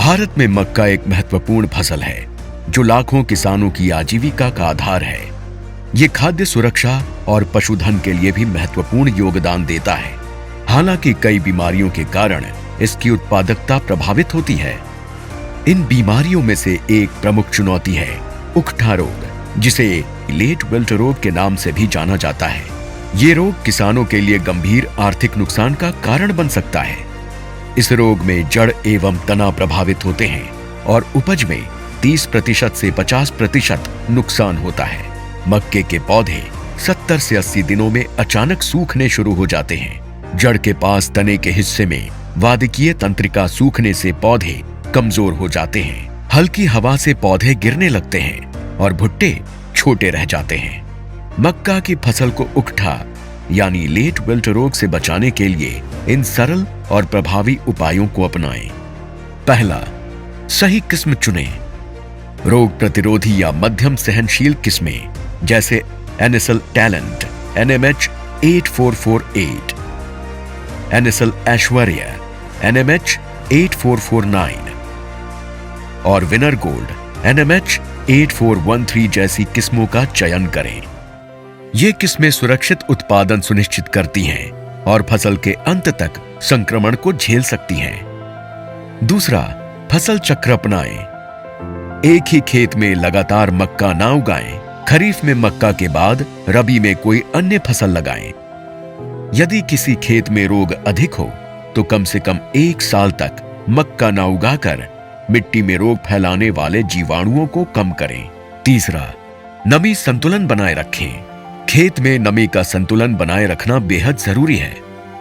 भारत में मक्का एक महत्वपूर्ण फसल है जो लाखों किसानों की आजीविका का आधार है। ये खाद्य सुरक्षा और पशुधन के लिए भी महत्वपूर्ण योगदान देता है। हालांकि कई बीमारियों के कारण इसकी उत्पादकता प्रभावित होती है। इन बीमारियों में से एक प्रमुख चुनौती है उकठा रोग, जिसे लेट विल्ट रोग के नाम से भी जाना जाता है। ये रोग किसानों के लिए गंभीर आर्थिक नुकसान का कारण बन सकता है। इस रोग में जड़ एवं तना प्रभावित होते हैं और उपज में 30% से 50% नुकसान होता है। मक्के के पौधे 70 से 80 दिनों में अचानक सूखने शुरू हो जाते हैं। जड़ के पास तने के हिस्से में वादिकीय तंत्रिका सूखने से पौधे कमजोर हो जाते हैं। हल्की हवा से पौधे गिरने लगते हैं और भुट्टे छोटे रह जाते हैं। मक्का की फसल को उकठा यानी लेट विल्ट रोग से बचाने के लिए इन सरल और प्रभावी उपायों को अपनाएं। पहला, सही किस्म चुनें। रोग प्रतिरोधी या मध्यम सहनशील किस्में जैसे एनेसल टैलेंट NMH 8448, एनेसल ऐश्वर्या NMH 8449 और विनर गोल्ड NMH 8413 जैसी किस्मों का चयन करें। ये किस्में सुरक्षित उत्पादन सुनिश्चित करती हैं और फसल के अंत तक संक्रमण को झेल सकती हैं। दूसरा, फसल चक्र अपनाएं। एक ही खेत में लगातार मक्का ना उगाएं। खरीफ में मक्का के बाद रबी में कोई अन्य फसल लगाएं। यदि किसी खेत में रोग अधिक हो तो कम से कम 1 साल तक मक्का ना उगाकर मिट्टी में रोग फैलाने वाले जीवाणुओं को कम करें। तीसरा, नमी संतुलन बनाए रखें। खेत में नमी का संतुलन बनाए रखना बेहद जरूरी है।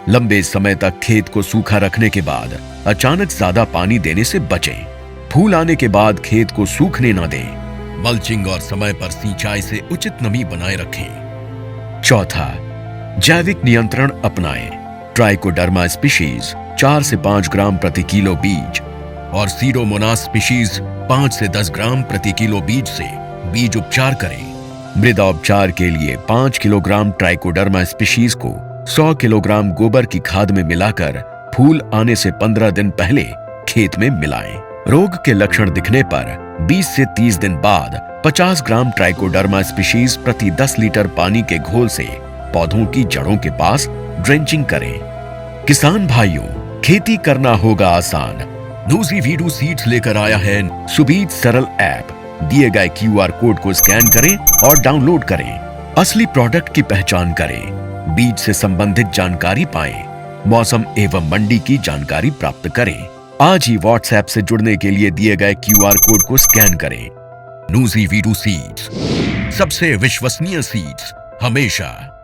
लंबे समय तक खेत को सूखा रखने के बाद अचानक ज्यादा पानी देने से बचें। फूल आने के बाद खेत को सूखने न दें। मल्चिंग और समय पर सिंचाई से उचित नमी बनाए रखें। चौथा, जैविक नियंत्रण अपनाएं। ट्राइकोडर्मा स्पीशीज 4 से 5 ग्राम प्रति किलो बीज और सीरोमोनास स्पीशीज 5 से 10 ग्राम प्रति किलो बीज से बीज उपचार करें। मृदा उपचार के लिए 5 किलोग्राम ट्राइकोडर्मा स्पीशीज को 100 किलोग्राम गोबर की खाद में मिलाकर फूल आने से 15 दिन पहले खेत में मिलाएं। रोग के लक्षण दिखने पर 20 से 30 दिन बाद 50 ग्राम ट्राइकोडर्मा स्पीशीज प्रति 10 लीटर पानी के घोल से पौधों की जड़ों के पास ड्रेंचिंग करें। किसान भाइयों, खेती करना होगा आसान। न्यूज़ी वीडू सीड्स लेकर आया है सुबीज सरल ऐप। दिए गए QR कोड को स्कैन करें और डाउनलोड करें। असली प्रोडक्ट की पहचान करें, बीज से संबंधित जानकारी पाएं, मौसम एवं मंडी की जानकारी प्राप्त करें। आज ही WhatsApp से जुड़ने के लिए दिए गए QR कोड को स्कैन करें। न्यूज़ी वीडू सीड्स, सबसे विश्वसनीय सीड्स हमेशा।